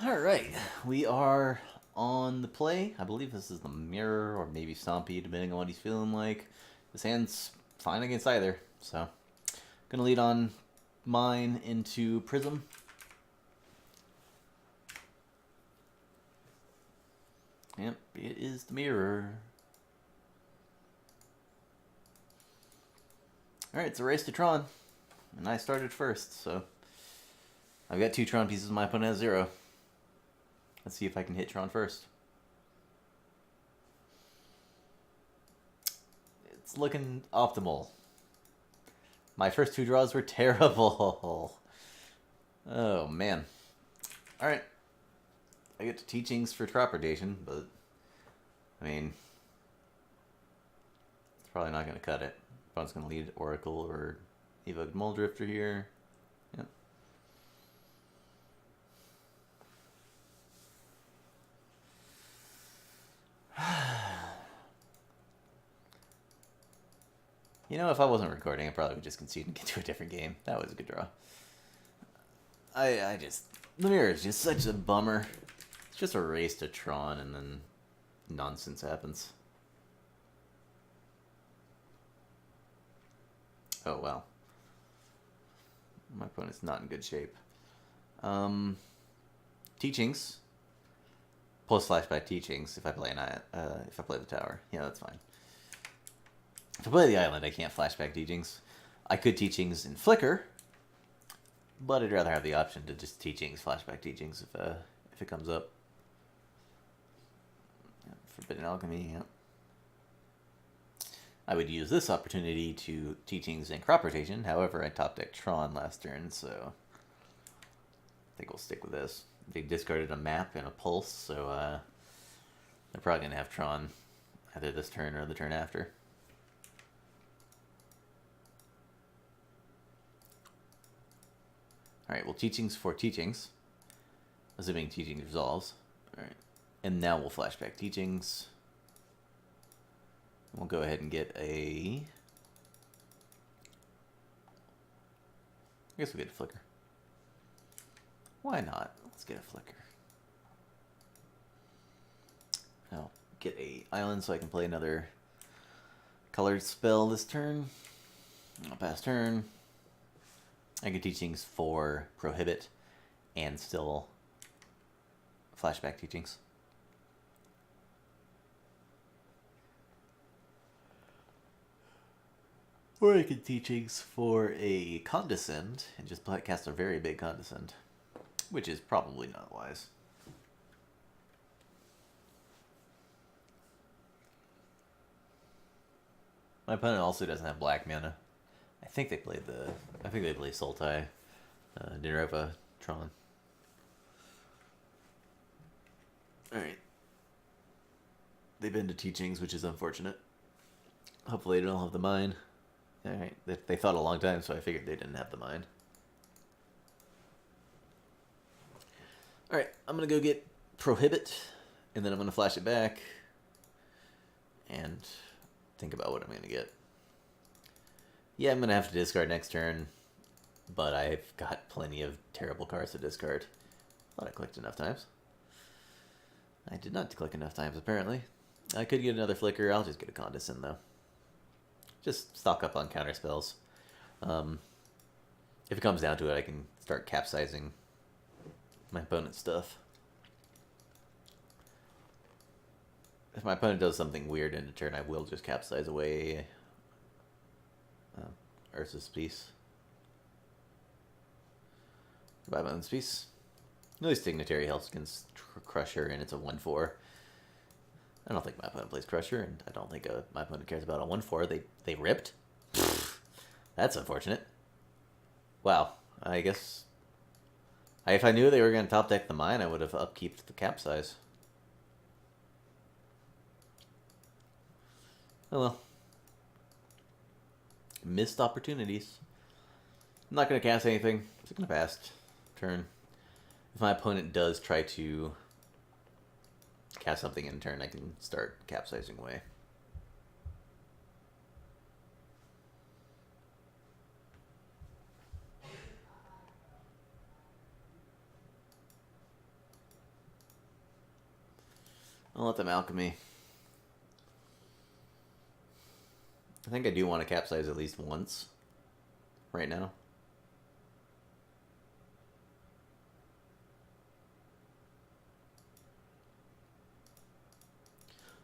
Alright, we are on the play. I believe this is the mirror or maybe Stompy, depending on what he's feeling like. His hand's fine against either, so gonna lead on mine into Prism. Yep, it is the mirror. Alright, it's a race to Tron. And I started first, so I've got 2 Tron pieces, my opponent has 0. Let's see if I can hit Tron first. It's looking optimal. My first 2 draws were terrible. Oh, man. Alright. I get to teachings for Propagation, but I mean, it's probably not going to cut it. Opponent's going to lead Oracle or Evoke Muldrifter here. Yep. You know, if I wasn't recording, I probably would just concede and get to a different game. That was a good draw. The mirror is just such a bummer. It's just a race to Tron and then nonsense happens. Oh, well. My opponent's not in good shape. Teachings. Plus flashback teachings if I play if I play the tower. Yeah, that's fine. If I play the island, I can't flashback teachings. I could teachings in Flicker, but I'd rather have the option to just teachings, flashback teachings if it comes up. Yeah, Forbidden Alchemy, yeah. I would use this opportunity to teachings and crop rotation. However, I top decked Tron last turn, so I think we'll stick with this. They discarded a map and a pulse, so they're probably going to have Tron either this turn or the turn after. Alright, well, teachings for teachings. Assuming teachings resolves. Alright. And now we'll flashback teachings. We'll go ahead and get a... I guess we'll get a Flicker. Why not? Let's get a Flicker. I'll get a island so I can play another colored spell this turn. I'll pass turn. I get teachings for Prohibit and still flashback teachings. Or I could teachings for a Condescend and just cast a very big Condescend, which is probably not wise. My opponent also doesn't have black mana. I think they played Sultai, Nereva, Tron. Alright. They've been to teachings, which is unfortunate. Hopefully they don't have the mine. Alright, they thought a long time, so I figured they didn't have the mine. Alright, I'm going to go get Prohibit, and then I'm going to flash it back, and think about what I'm going to get. Yeah, I'm going to have to discard next turn, but I've got plenty of terrible cards to discard. Thought I clicked enough times. I did not click enough times, apparently. I could get another Flicker. I'll just get a Condescend, though. Just stock up on counter spells. If it comes down to it, I can start capsizing my opponent's stuff. If my opponent does something weird in a turn, I will just capsize away Ursa's piece. Goodbye, Bones piece. At least Dignitary helps against Crusher, and it's a 1/4. I don't think my opponent plays Crusher, and I don't think my opponent cares about a 1/4. They ripped? That's unfortunate. Wow, I guess... if I knew they were going to top deck the mine, I would have upkeeped the capsize. Oh well. Missed opportunities. I'm not going to cast anything. Just going to pass turn. If my opponent does try to cast something in turn, I can start capsizing away. I'll let them alchemy. I think I do want to capsize at least once right now.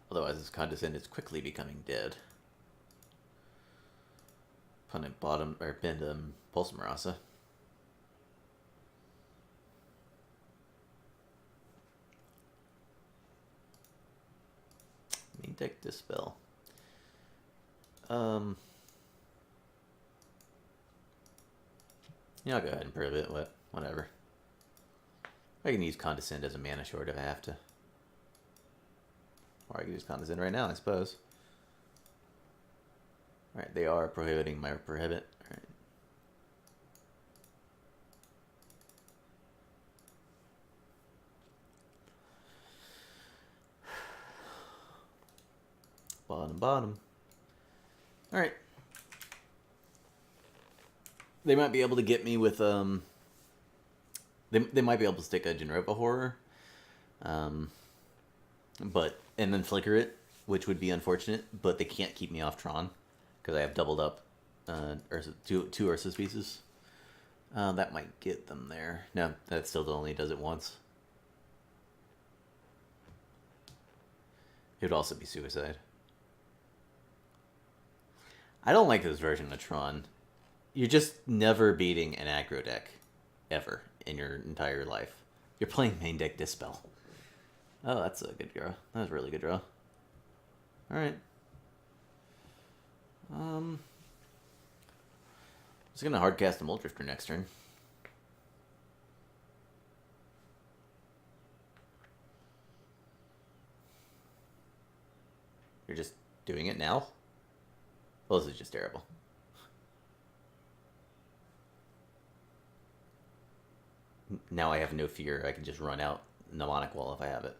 Otherwise, this condescend is quickly becoming dead. Opponent bottom or bend Pulse Marasa. Main deck Dispel. Yeah, I'll go ahead and prove it. Whatever. I can use Condescend as a mana short if I have to. Or I can use Condescend right now, I suppose. Alright, they are prohibiting my prohibit. Alright. Bottom. Alright. They might be able to get me with, they might be able to stick a Genova Horror. And then flicker it, which would be unfortunate, but they can't keep me off Tron, because I have doubled up two Ursa pieces. That might get them there. No, that still only does it once. It would also be suicide. I don't like this version of Tron. You're just never beating an aggro deck, ever, in your entire life. You're playing main deck Dispel. Oh, that's a good draw. That was a really good draw. Alright. Just gonna hardcast the Muldrifter next turn. You're just doing it now? Well, this is just terrible. Now I have no fear. I can just run out Mnemonic Wall if I have it.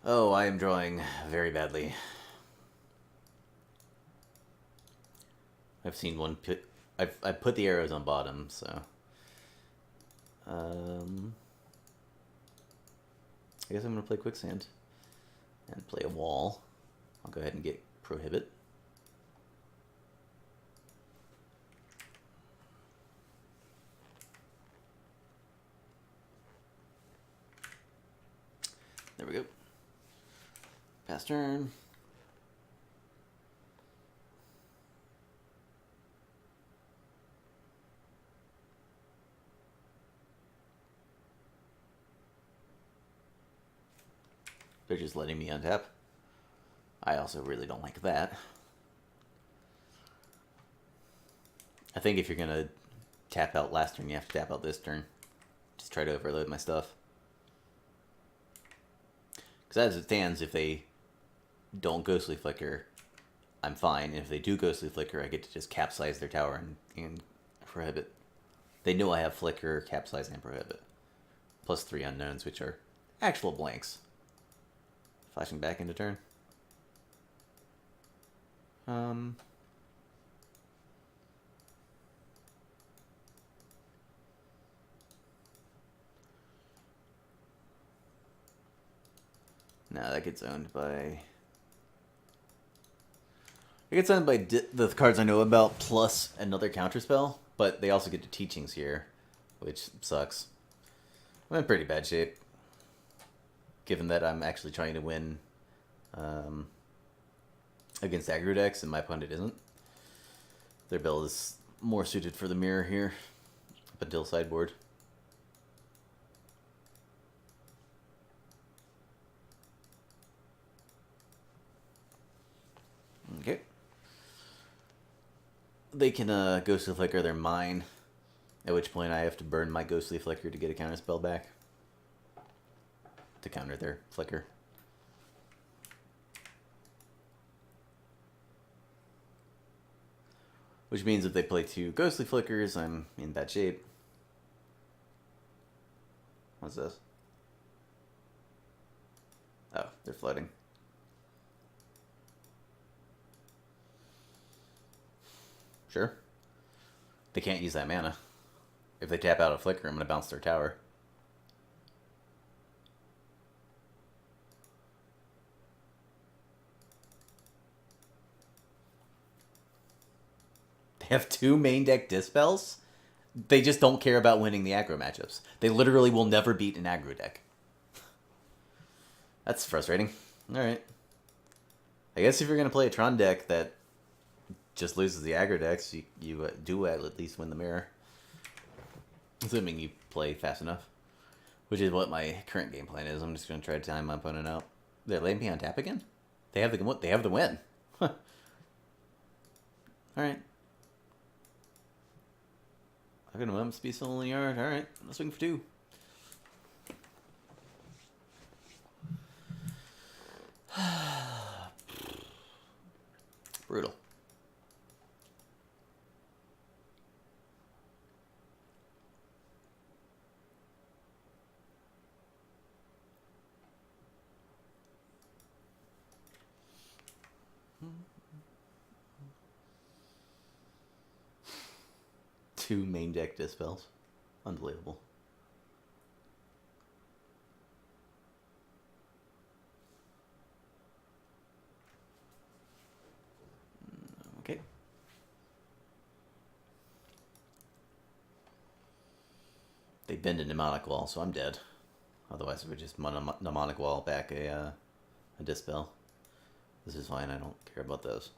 Oh, I am drawing very badly. I've seen one put... I've put the arrows on bottom, so... I guess I'm going to play Quicksand. And play a wall. I'll go ahead and get Prohibit. There we go. Pass turn. They're just letting me untap. I also really don't like that. I think if you're gonna tap out last turn, you have to tap out this turn. Just try to overload my stuff. Because as it stands, if they don't Ghostly Flicker, I'm fine. And if they do Ghostly Flicker, I get to just capsize their tower and prohibit. They know I have Flicker, capsize, and prohibit. Plus 3 unknowns, which are actual blanks. Flashing back into turn. No, that gets owned by... It gets owned by the cards I know about, plus another counterspell, but they also get to Teachings here, which sucks. I'm in pretty bad shape, given that I'm actually trying to win against aggro decks, and my opponent isn't. Their build is more suited for the mirror here, up until sideboard. Okay. They can Ghostly Flicker their mine, at which point I have to burn my Ghostly Flicker to get a counterspell back. To counter their Flicker. Which means if they play 2 Ghostly Flickers, I'm in bad shape. What's this? Oh, they're floating. Sure. They can't use that mana. If they tap out a Flicker, I'm going to bounce their tower. They have 2 main deck Dispels? They just don't care about winning the aggro matchups. They literally will never beat an aggro deck. That's frustrating. Alright. I guess if you're going to play a Tron deck that just loses the aggro decks, you do at least win the mirror. Assuming you play fast enough. Which is what my current game plan is. I'm just going to try to time my opponent out. They're laying me on tap again? They have the win. Huh. Alright. I'm going to let him be still in the yard. Alright, let's swing for 2. Brutal. Two main deck Dispels. Unbelievable. Okay. They bend a Mnemonic Wall, so I'm dead. Otherwise, it would just Mnemonic Wall back a Dispel. This is fine, I don't care about those.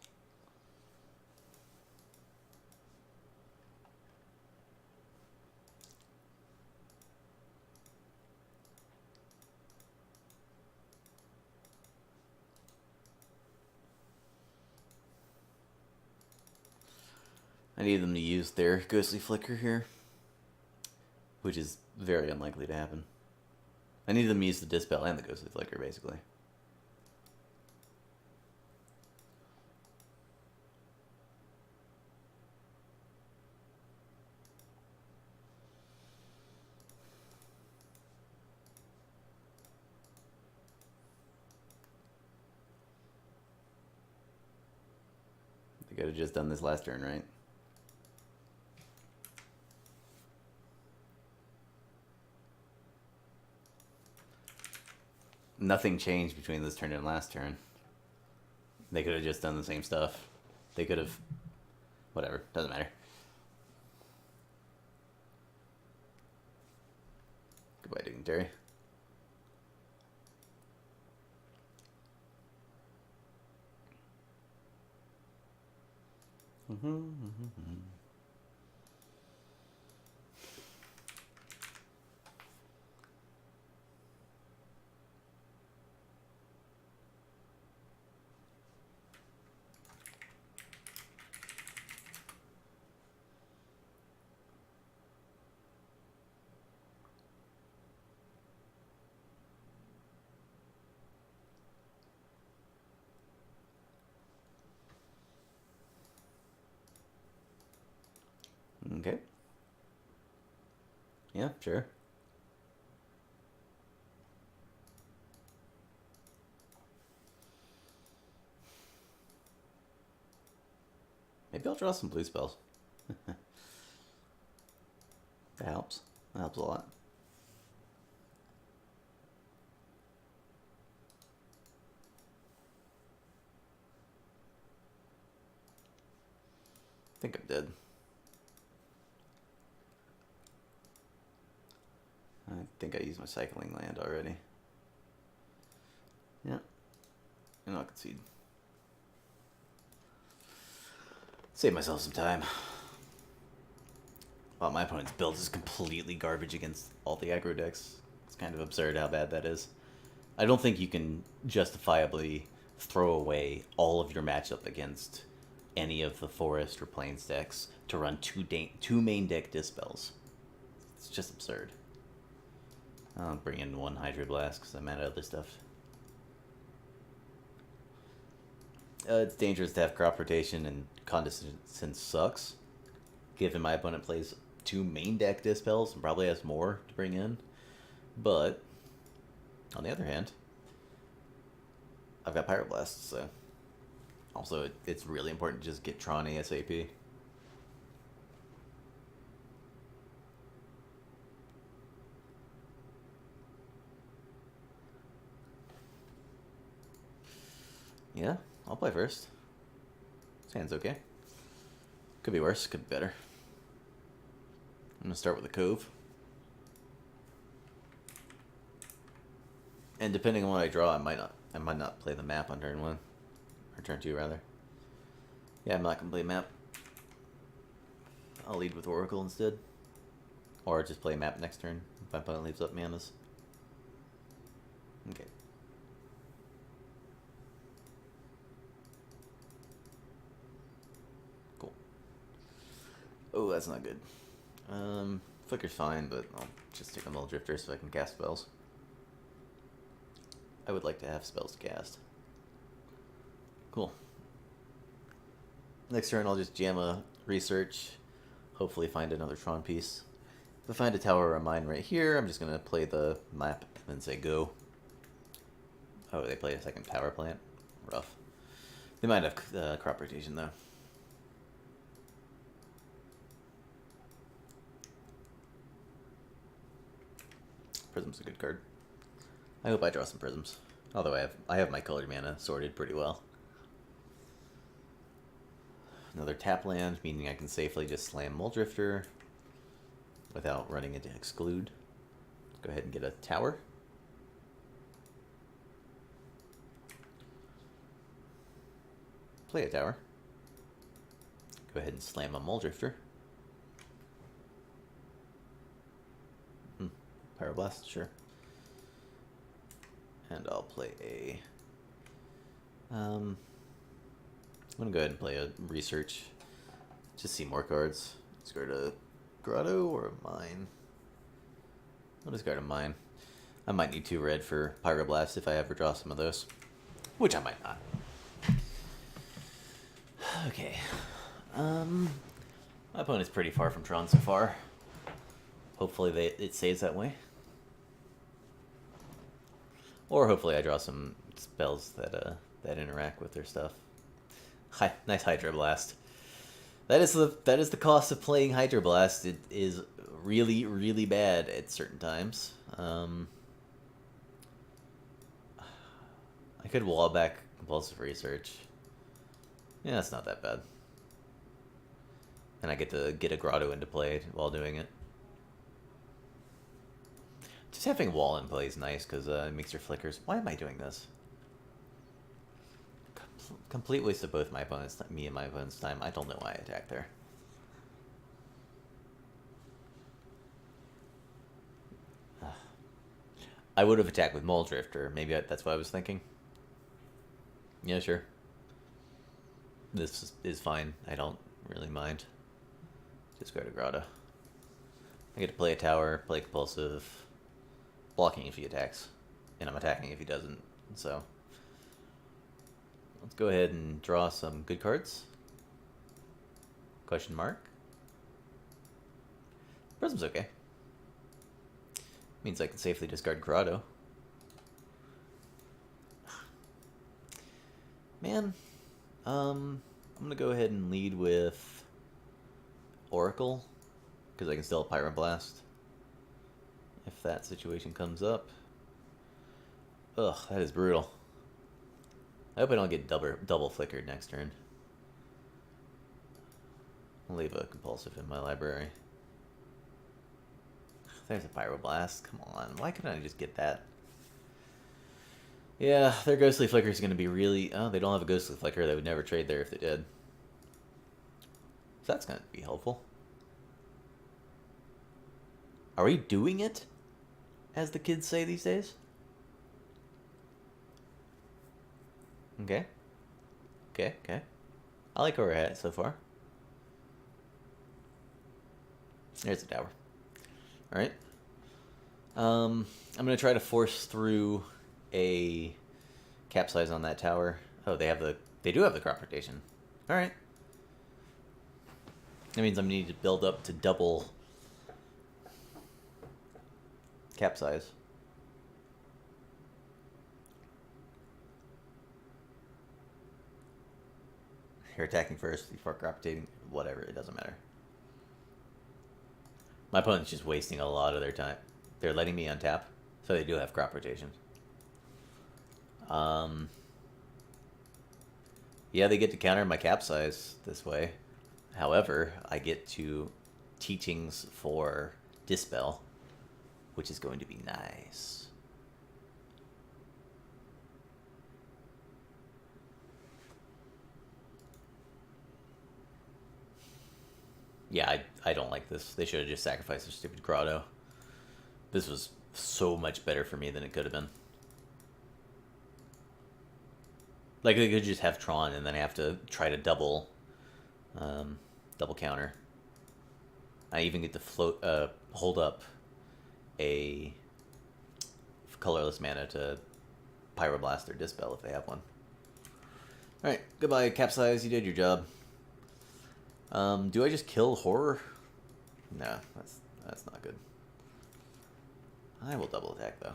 I need them to use their Ghostly Flicker here, which is very unlikely to happen. I need them to use the Dispel and the Ghostly Flicker, basically. They could have just done this last turn, right? Nothing changed between this turn and last turn. They could have just done the same stuff. They could have... Whatever. Doesn't matter. Goodbye, Dignitary. Okay. Yeah, sure. Maybe I'll draw some blue spells. That helps. That helps a lot. I think I'm dead. I think I used my cycling land already. Yeah. And I'll concede. Save myself some time. Well, my opponent's build is completely garbage against all the aggro decks. It's kind of absurd how bad that is. I don't think you can justifiably throw away all of your matchup against any of the Forest or Plains decks to run two main deck Dispels. It's just absurd. I'll bring in one Hydroblast because I'm out of other stuff. It's dangerous to have crop rotation, and Condescend sucks. Given my opponent plays two main deck Dispels and probably has more to bring in. But, on the other hand, I've got Pyroblast, so... Also, it's really important to just get Tron ASAP. Yeah, I'll play first. This hand's okay. Could be worse, could be better. I'm gonna start with a cove. And depending on what I draw, I might not play the map on turn 1. Or turn 2 rather. Yeah, I'm not gonna play map. I'll lead with Oracle instead. Or just play map next turn if my opponent leaves up manas. Okay. Cool. Oh, that's not good. Flicker's fine, but I'll just take a Mull Drifter so I can cast spells. I would like to have spells to cast. Cool. Next turn I'll just jam a research. Hopefully find another Tron piece. If I find a tower or a mine right here, I'm just going to play the map and say go. Oh, they play a second power plant? Rough. They might have crop rotation though. Prism's a good card. I hope I draw some prisms. Although I have my colored mana sorted pretty well. Another tap land, meaning I can safely just slam Mull Drifter without running into exclude. Let's go ahead and get a tower. Play a tower. Go ahead and slam a Mull Drifter. Pyroblast, sure. And I'll play a... I'm gonna go ahead and play a research. Just see more cards. Discard a grotto or a mine. I'll discard a mine. I might need 2 red for Pyroblast if I ever draw some of those. Which I might not. Okay. My opponent's pretty far from Tron so far. Hopefully it stays that way. Or hopefully I draw some spells that interact with their stuff. Nice Hydro Blast. That is the cost of playing Hydro Blast. It is really, really bad at certain times. I could wall back Compulsive Research. Yeah, that's not that bad. And I get to get a grotto into play while doing it. Just having wall in play is nice because it makes your flickers. Why am I doing this? Complete waste of both me and my opponent's time. I don't know why I attacked there. I would have attacked with Mull Drifter. Maybe that's what I was thinking. Yeah, sure. This is fine. I don't really mind. Just go to grotto. I get to play a tower, play compulsive, blocking if he attacks, and I'm attacking if he doesn't. So let's go ahead and draw some good cards. Question mark. Prism's okay. Means I can safely discard grotto. Man, I'm gonna go ahead and lead with Oracle because I can still Pyroblast if that situation comes up. Ugh, that is brutal. I hope I don't get double flickered next turn. I'll leave a compulsive in my library. There's a Pyroblast. Come on, why couldn't I just get that? Yeah, their Ghostly Flicker is going to be really... Oh, they don't have a Ghostly Flicker. They would never trade there if they did. So that's going to be helpful. Are we doing it? As the kids say these days? Okay. Okay. I like where we're at so far. There's the tower. Alright. I'm going to try to force through a capsize on that tower. Oh, they do have the crop rotation. Alright. That means I'm needing to build up to double capsize. You're attacking first before crop rotating. Whatever, it doesn't matter. My opponent's just wasting a lot of their time. They're letting me untap, so they do have crop rotation. Yeah, they get to counter my capsize this way. However, I get to teachings for Dispel, which is going to be nice. Yeah, I don't like this. They should have just sacrificed their stupid grotto. This was so much better for me than it could have been. Like, they could just have Tron and then have to try to double counter. I even get to hold up a colorless mana to Pyroblast or Dispel if they have one. Alright, goodbye, Capsize, you did your job. Do I just kill Horror? No, that's not good. I will double attack, though.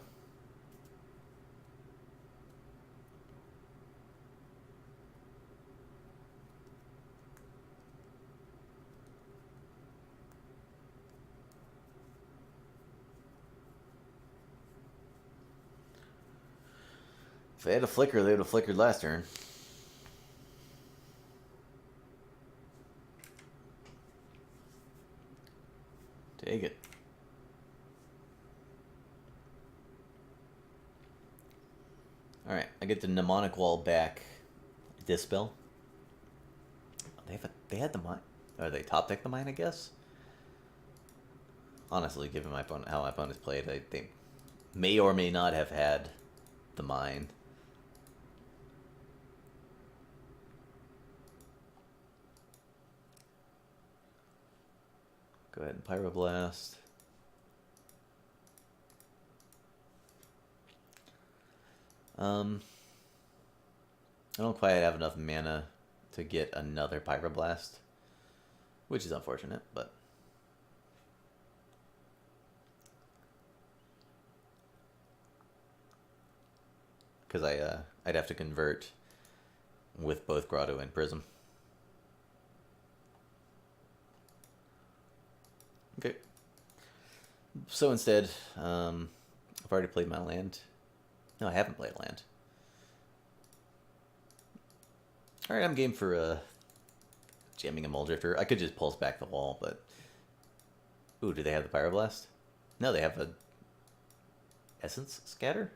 If they had a flicker, they would have flickered last turn. Take it. Alright, I get the Mnemonic Wall back. Dispel. They had the mine. Or they top deck the mine, I guess? Honestly, given my opponent, how my opponent's played, they may or may not have had the mine. Go ahead and Pyroblast. I don't quite have enough mana to get another Pyroblast, which is unfortunate, but because I'd have to convert with both Grotto and Prism. Okay. So instead, I've already played my land. No, I haven't played a land. Alright, I'm game for jamming a Muldrifter. I could just pulse back the wall, but... Ooh, do they have the Pyroblast? No, they have a... Essence Scatter?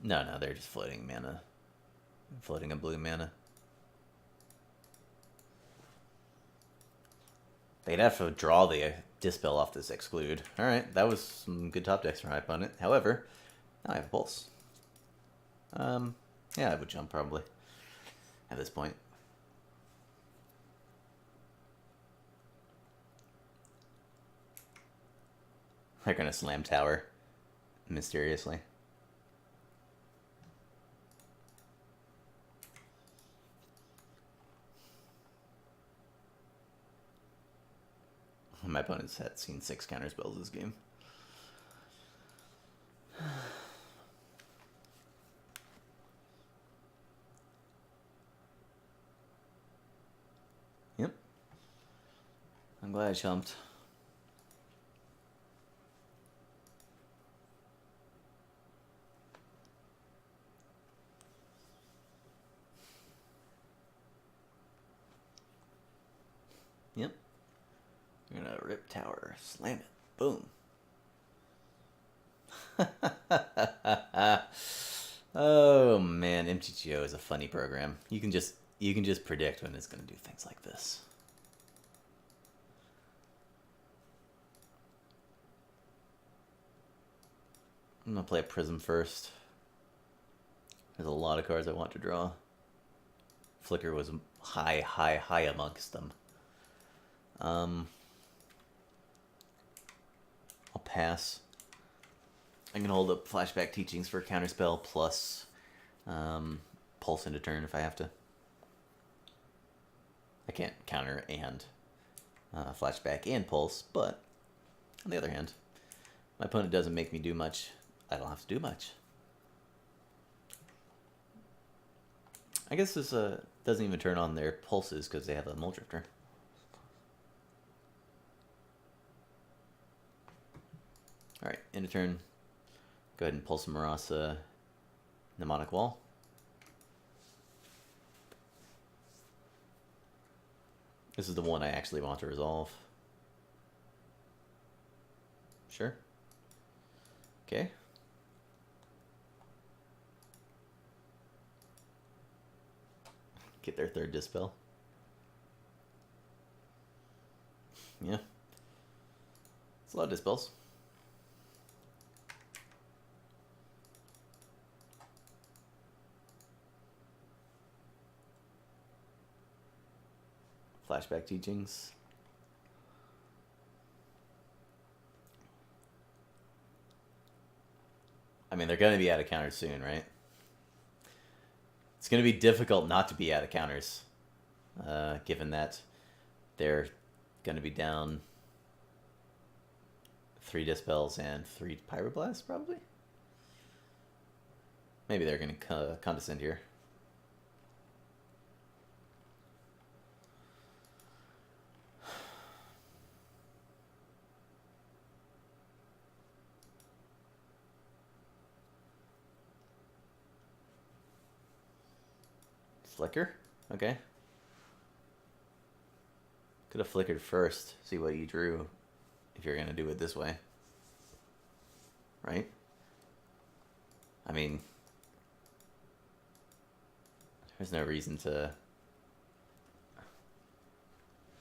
No, they're just floating mana. Floating a blue mana. They'd have to draw the Dispel off this Exclude. Alright, that was some good top decks for my opponent. However, now I have a Pulse. Yeah, I would jump probably at this point. They're gonna slam tower mysteriously. My opponent's had seen 6 counter spells this game. Yep. I'm glad I jumped. Yep. You're gonna rip tower, slam it, boom. Oh man, MTGO is a funny program. You can just predict when it's gonna do things like this. I'm gonna play a Prism first. There's a lot of cards I want to draw. Flicker was high amongst them. I'll pass. I'm gonna hold up Flashback Teachings for Counterspell plus Pulse into turn if I have to. I can't counter and Flashback and Pulse, but on the other hand, my opponent doesn't make me do much. I don't have to do much. I guess this doesn't even turn on their pulses because they have a Muldrifter. Alright, end of turn. Go ahead and pull some Marasa Mnemonic Wall. This is the one I actually want to resolve. Sure. Okay. Get their third dispel. Yeah. It's a lot of dispels. Flashback teachings. I mean, they're going to be out of counters soon, right? It's going to be difficult not to be out of counters, given that they're going to be down 3 dispels and 3 pyroblasts, probably. Maybe they're going to condescend here. Flicker? Okay. Could have flickered first, see what you drew, if you're going to do it this way. Right? I mean, there's no reason to...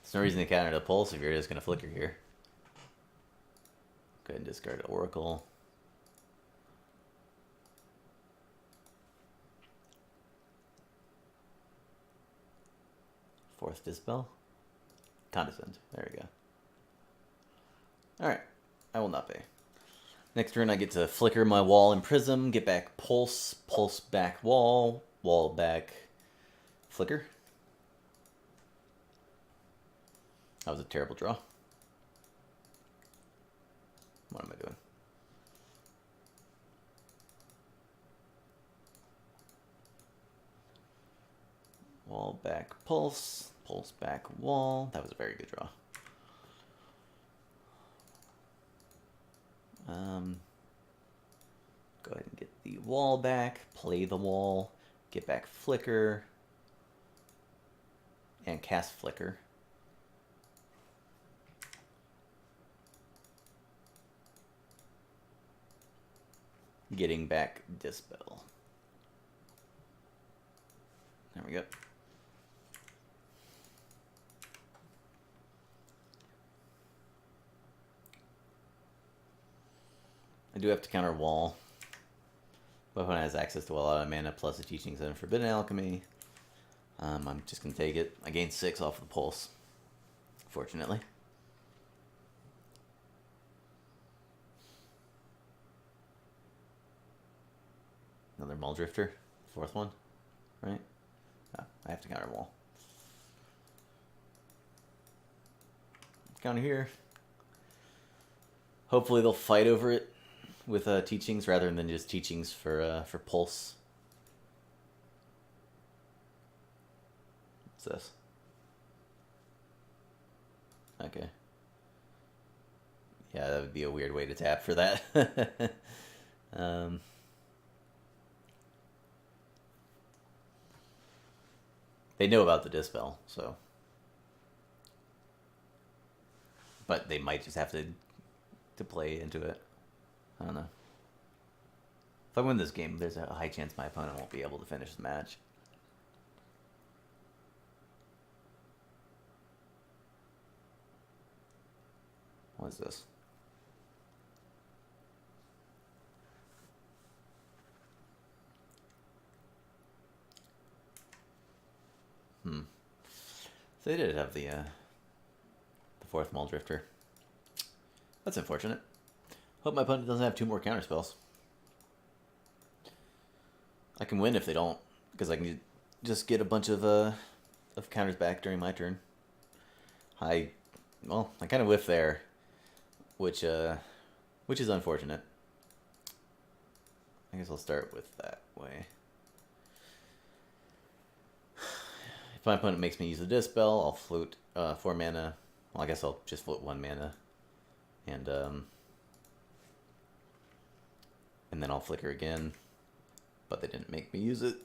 There's no reason to counter the pulse if you're just going to flicker here. Go ahead and discard Oracle. Fourth dispel. Condescend. There we go. Alright. I will not pay. Next turn I get to flicker my wall and prism, get back pulse, pulse back wall, wall back flicker. That was a terrible draw. What am I doing? Wall back pulse, pulse back wall. That was a very good draw. Go ahead and get the wall back, play the wall, get back flicker, and cast flicker. Getting back dispel. There we go. I do have to counter wall. Weapon has access to a lot of mana plus the teachings and Forbidden Alchemy. I'm just going to take it. I gained 6 off the pulse, fortunately. Another Maul Drifter, 4th one, right? Oh, I have to counter wall. Counter here. Hopefully they'll fight over it with teachings rather than just teachings for pulse. What's this? Okay. Yeah, that would be a weird way to tap for that. They know about the dispel, so. But they might just have to play into it. I don't know. If I win this game, there's a high chance my opponent won't be able to finish the match. What is this? So they did have the 4th Maul Drifter. That's unfortunate. Hope my opponent doesn't have 2 more counter spells. I can win if they don't, because I can just get a bunch of counters back during my turn. I kind of whiffed there, which is unfortunate. I guess I'll start with that way. If my opponent makes me use a dispel, I'll float 4 mana. Well, I guess I'll just float 1 mana, and then I'll flicker again. But they didn't make me use it.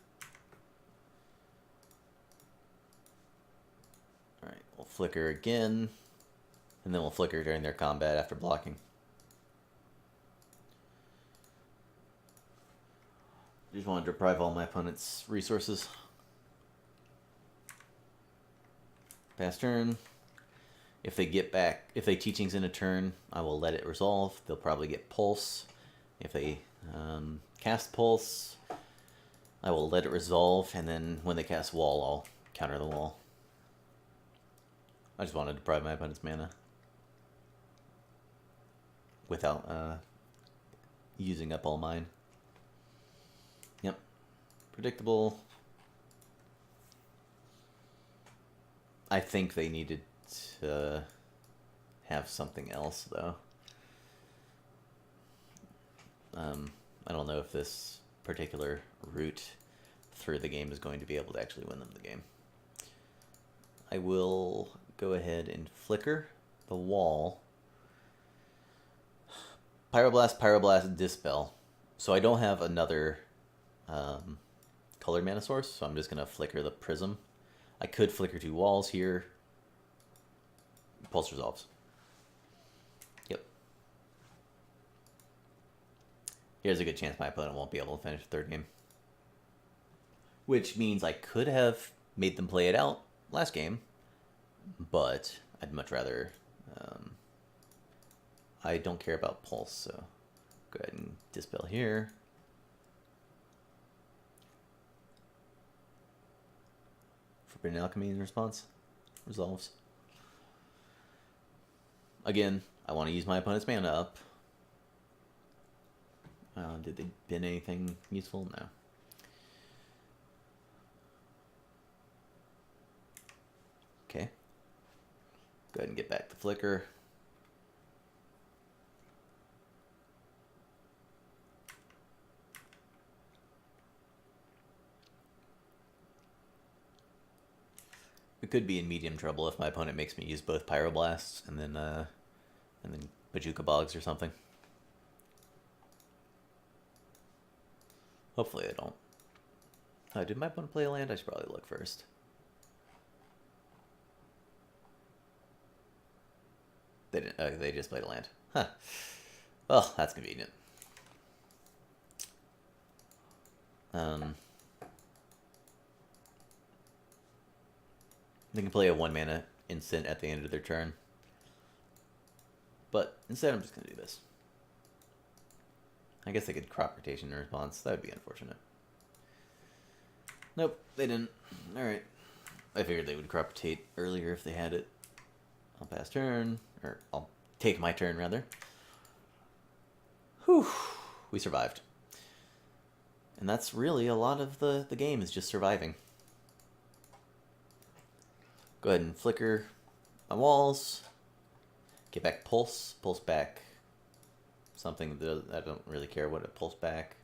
Alright, we'll flicker again. And then we'll flicker during their combat after blocking. Just want to deprive all my opponent's resources. Pass turn. If they get back, if they teachings in a turn, I will let it resolve. They'll probably get pulse. If they cast pulse, I will let it resolve, and then when they cast wall, I'll counter the wall. I just want to deprive my opponent's mana without using up all mine. Yep. Predictable. I think they needed to have something else, though. I don't know if this particular route through the game is going to be able to actually win them the game. I will go ahead and flicker the wall. Pyroblast, Pyroblast, Dispel. So I don't have another colored mana source, so I'm just going to flicker the Prism. I could flicker 2 walls here. Pulse resolves. Yep. Here's a good chance my opponent won't be able to finish the 3rd game. Which means I could have made them play it out last game, but I'd much rather... I don't care about Pulse, so go ahead and Dispel here. Forbidden Alchemy in response. Resolves. Again, I want to use my opponent's mana up. Did they bin anything useful? No. Okay. Go ahead and get back the flicker. We could be in medium trouble if my opponent makes me use both Pyroblasts and then Bajuka Bogs or something. Hopefully they don't. Did my opponent play a land? I should probably look first. They didn't. They just played a land. Huh. Well, that's convenient. They can play a 1-mana instant at the end of their turn. But instead, I'm just going to do this. I guess they could crop rotation in response. That would be unfortunate. Nope, they didn't. Alright. I figured they would crop rotate earlier if they had it. I'll pass turn. Or I'll take my turn, rather. Whew. We survived. And that's really a lot of the game is just surviving. Go ahead and flicker my walls. Get back pulse. Pulse back something that I don't really care what it pulse back.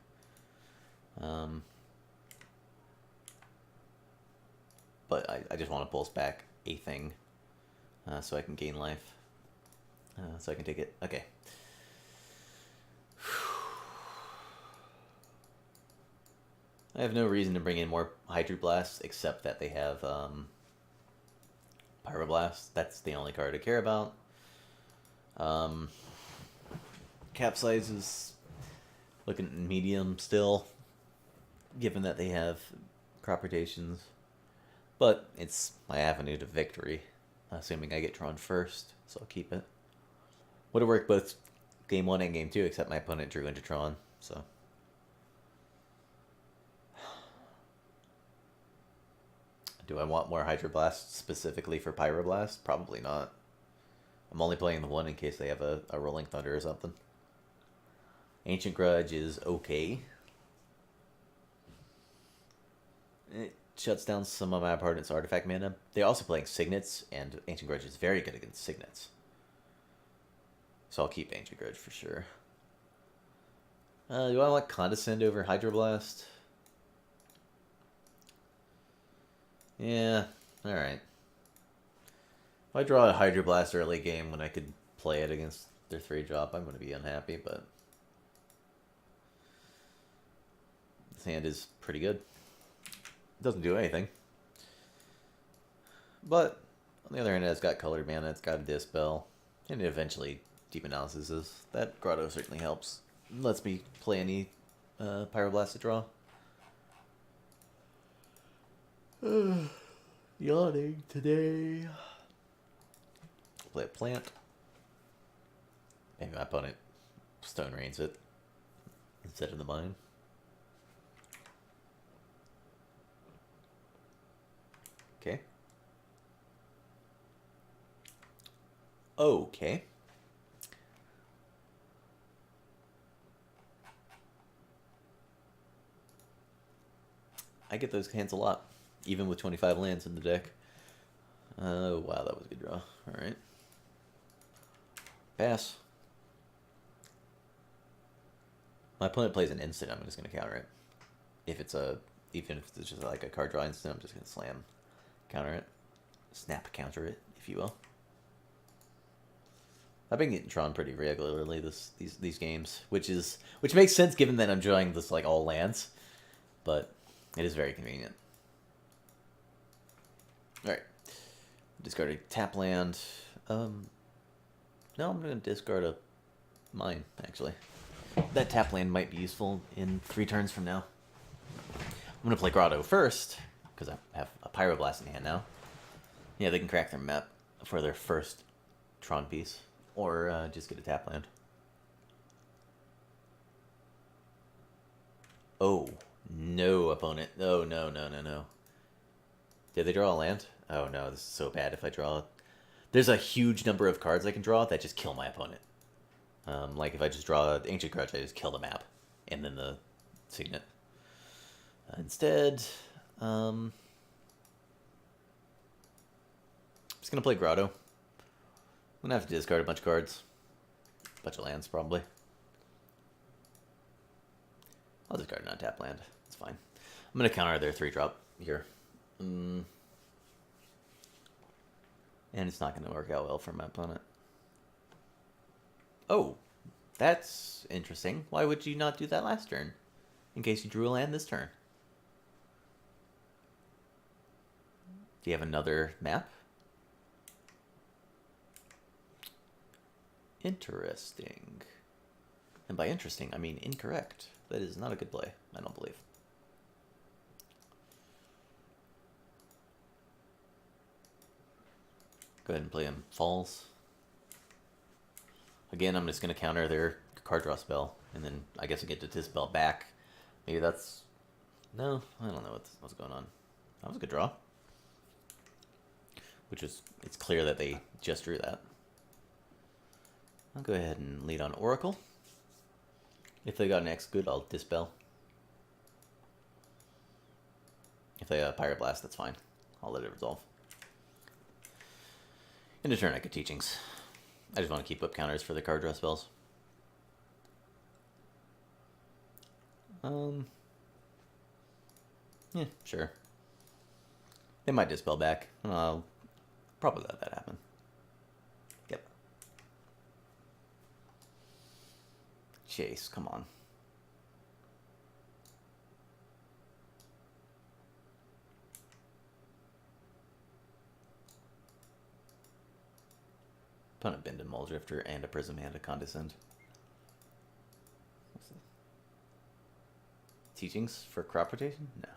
But I just want to pulse back a thing so I can gain life. So I can take it. Okay. I have no reason to bring in more Hydroblasts except that they have Pyroblast. That's the only card I care about. Capsize is looking medium still, given that they have crop rotations. But it's my avenue to victory, assuming I get Tron first, so I'll keep it. Would have worked both game 1 and game 2, except my opponent drew into Tron, so. Do I want more Hydroblasts specifically for Pyroblast? Probably not. I'm only playing the 1 in case they have a Rolling Thunder or something. Ancient Grudge is okay. It shuts down some of my opponent's artifact mana. They're also playing Signets, and Ancient Grudge is very good against Signets. So I'll keep Ancient Grudge for sure. Do I want Condescend over Hydroblast? Yeah, alright. If I draw a Hydroblast early game when I could play it against their 3-drop, I'm going to be unhappy, but this hand is pretty good. It doesn't do anything. But On the other hand, it's got colored mana, it's got a Dispel, and eventually Deep Analysis is. That Grotto certainly helps. Lets me play any Pyroblast to draw. Yawning today. Play a plant. Maybe my opponent Stone Rains it instead of the mine. Okay. Okay. I get those hands a lot, even with 25 lands in the deck. Oh, wow, that was a good draw. Alright. Pass. My opponent plays an instant, I'm just going to counter it. If it's a, even if it's just like a card draw instant, I'm just going to slam, counter it. Snap counter it, if you will. I've been getting Tron pretty regularly these games, which makes sense given that I'm drawing this like all lands, but it is very convenient. All right, discard a tap land. No, I'm gonna discard a mine actually. That tap land might be useful in 3 turns from now. I'm gonna play Grotto first because I have a Pyroblast in hand now. Yeah, they can crack their map for their first Tron piece. Or just get a tap land. Oh, no, opponent. Oh, no, no, no, no. Did they draw a land? Oh, no, this is so bad if I draw. There's a huge number of cards I can draw that just kill my opponent. Like if I just draw Ancient Grudge, I just kill the map. And then the Signet. Instead, I'm just going to play Grotto. I'm going to have to discard a bunch of cards. A bunch of lands, probably. I'll discard an untap land. It's fine. I'm going to counter their 3-drop here. And it's not going to work out well for my opponent. Oh, that's interesting. Why would you not do that last turn? In case you drew a land this turn. Do you have another map? Interesting. And by interesting, I mean incorrect. That is not a good play, I don't believe. Go ahead and play him Falls. Again, I'm just going to counter their card draw spell, and then I guess I get to Dispel back. Maybe that's... No, I don't know what's going on. That was a good draw. Which is... It's clear that they just drew that. I'll go ahead and lead on Oracle. If they got an X good, I'll Dispel. If they Pyroblast, that's fine. I'll let it resolve. In a turn, I could Teachings. I just want to keep up counters for the card draw spells. Yeah, sure. They might Dispel back. I'll probably let that happen. Yep. Chase, come on. Opponent Bend and Muldrifter and a Prism and a Condescend. Teachings for crop rotation? No.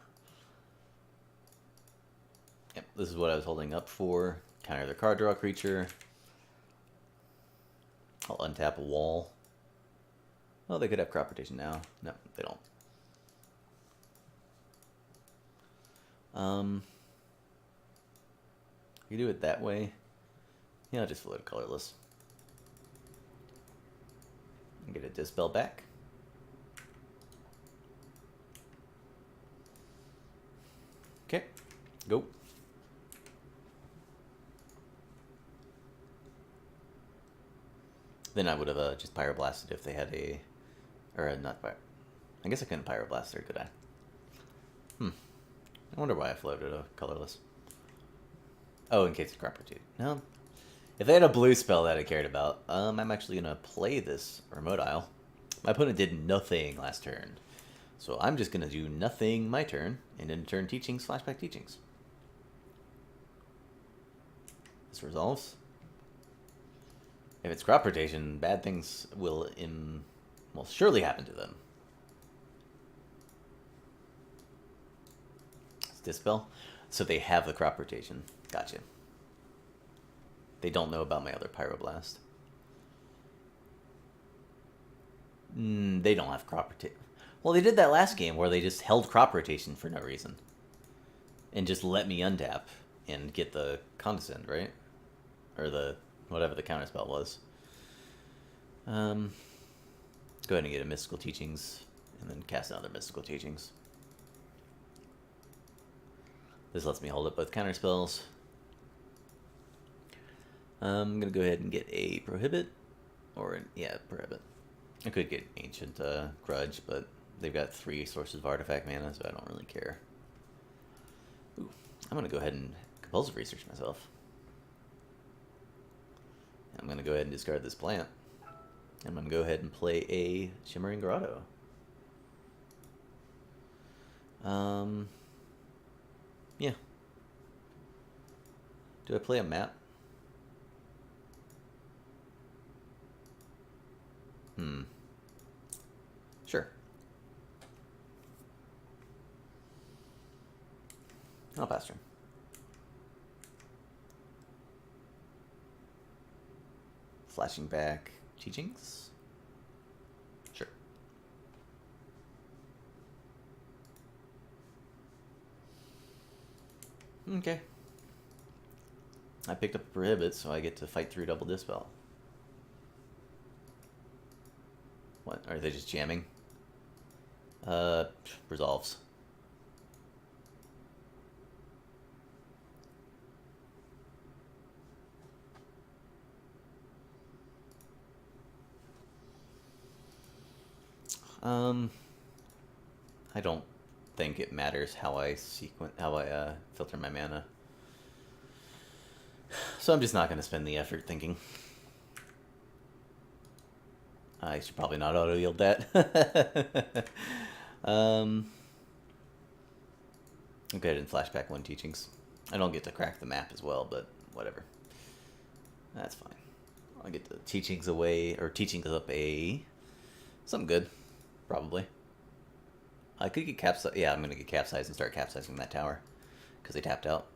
Yep, this is what I was holding up for. Counter their card draw creature. I'll untap a wall. Oh, they could have crop rotation now. No, they don't. You do it that way. Yeah, I'll just float colorless. And get a Dispel back. Okay, go. Then I would have just Pyroblasted if they had a... Or not Pyro... I guess I couldn't Pyroblast there, could I? I wonder why I floated a colorless. Oh, in case of crop rotation. No. If they had a blue spell that I cared about, I'm actually going to play this Remote Isle. My opponent did nothing last turn. So I'm just going to do nothing my turn, and in turn Teachings, flashback Teachings. This resolves. If it's crop rotation, bad things will surely happen to them. It's Dispel. So they have the crop rotation. Gotcha. They don't know about my other Pyroblast. They don't have crop rotation. Well, they did that last game where they just held crop rotation for no reason. And just let me untap and get the Condescend, right? Or the whatever the counterspell was. Go ahead and get a Mystical Teachings, and then cast another Mystical Teachings. This lets me hold up both counterspells. I'm gonna go ahead and get a Prohibit, Prohibit. I could get Ancient Grudge, but they've got 3 sources of artifact mana, so I don't really care. Ooh, I'm gonna go ahead and Compulsive Research myself. I'm going to go ahead and discard this plant. I'm going to go ahead and play a Shimmering Grotto. Yeah. Do I play a map? Sure. I'll pass turn. Flashing back teachings? Sure. Okay. I picked up a Prohibit, so I get to fight through double Dispel. What? Are they just jamming? Resolves. I don't think it matters how I filter my mana. So I'm just not going to spend the effort thinking. I should probably not auto-yield that. I'll go ahead and flashback 1 teachings. I don't get to crack the map as well, but whatever. That's fine. I'll get the teachings away, or teachings up a... something good. Probably. I could get capsized. Yeah, I'm going to get capsized and start capsizing that tower. Because they tapped out.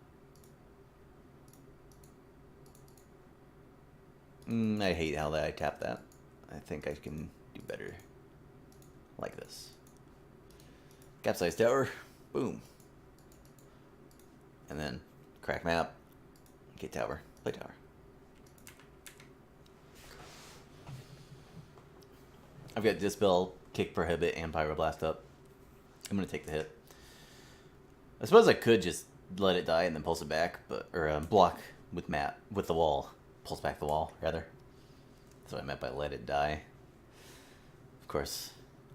I hate how I tapped that. I think I can do better. Like this. Capsize tower. Boom. And then crack map. Get tower. Play tower. I've got Dispel, Kick, Prohibit, and Pyroblast up. I'm going to take the hit. I suppose I could just let it die and then pulse it back, or block with the wall. Pulse back the wall, rather. That's what I meant by let it die. Of course,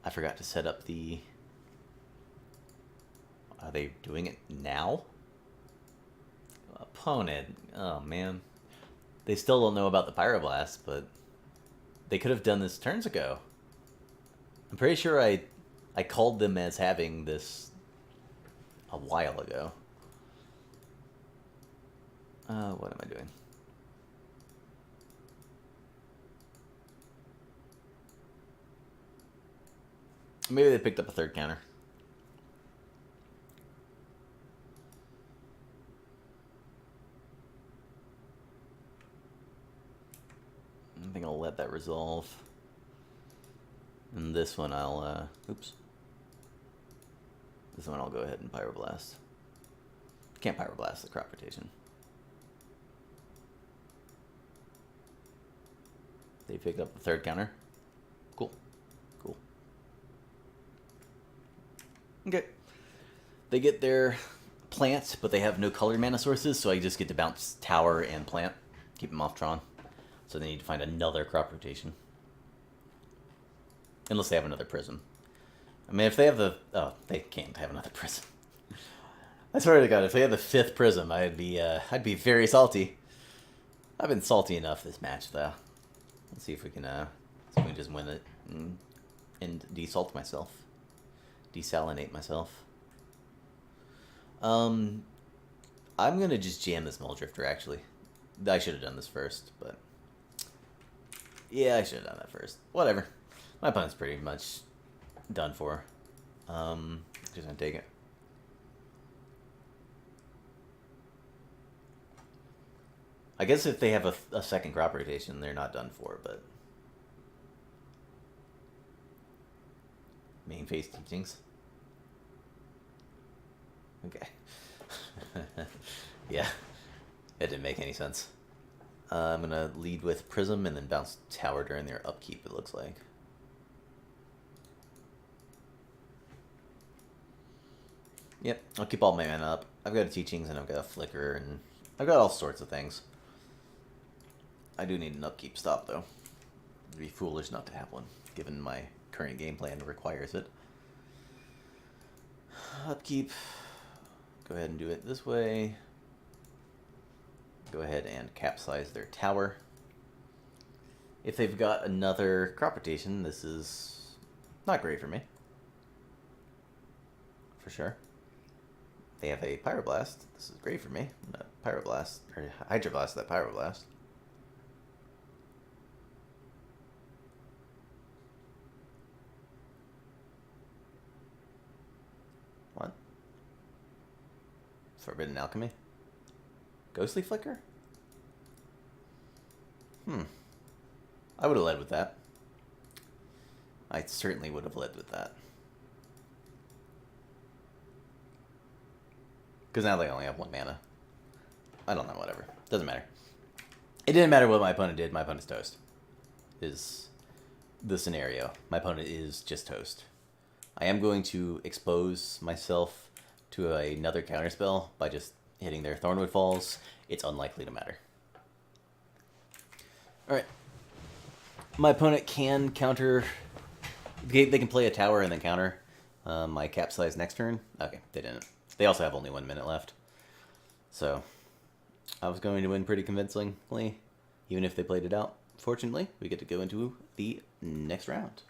I forgot to set up the... Are they doing it now? Opponent. Oh, man. They still don't know about the Pyroblast, but they could have done this turns ago. I'm pretty sure I called them as having this a while ago. What am I doing? Maybe they picked up a 3rd counter. I think I'll let that resolve. And this one I'll, oops. This one I'll go ahead and Pyroblast. Can't Pyroblast the crop rotation. They picked up the 3rd counter. Cool. Cool. Okay. They get their plants, but they have no color mana sources, so I just get to bounce tower and plant. Keep them off Tron. So they need to find another crop rotation. Unless they have another prism. I mean, if they have the... Oh, they can't have another prism. I swear to God, if they had the 5th prism, I'd be very salty. I've been salty enough this match, though. Let's see if we can just win it and desalt myself. Desalinate myself. I'm gonna just jam this Muldrifter, actually. I should have done this first, but yeah, I should have done that first. Whatever. My opponent's pretty much done for. Just gonna take it. I guess if they have a second crop rotation, they're not done for, but main phase teachings. Okay. Yeah, it didn't make any sense. I'm gonna lead with Prism and then bounce Tower during their upkeep, it looks like. Yep, I'll keep all my mana up. I've got a Teachings and I've got a Flicker and I've got all sorts of things. I do need an upkeep stop though. It'd be foolish not to have one, given my current game plan requires it. Upkeep. Go ahead and do it this way. Go ahead and capsize their tower. If they've got another crop rotation, this is not great for me. For sure. They have a Pyroblast. This is great for me. I'm gonna Pyroblast, or Hydroblast that Pyroblast. What? Forbidden Alchemy? Ghostly Flicker? I would have led with that. I certainly would have led with that. Because now they only have 1 mana. I don't know, whatever. Doesn't matter. It didn't matter what my opponent did. My opponent's toast. Is the scenario. My opponent is just toast. I am going to expose myself to another counterspell by just hitting their Thornwood Falls. It's unlikely to matter. Alright. My opponent can counter... They can play a tower and then counter my capsize next turn. Okay, they didn't. They also have only 1 minute left. So, I was going to win pretty convincingly, even if they played it out. Fortunately, we get to go into the next round.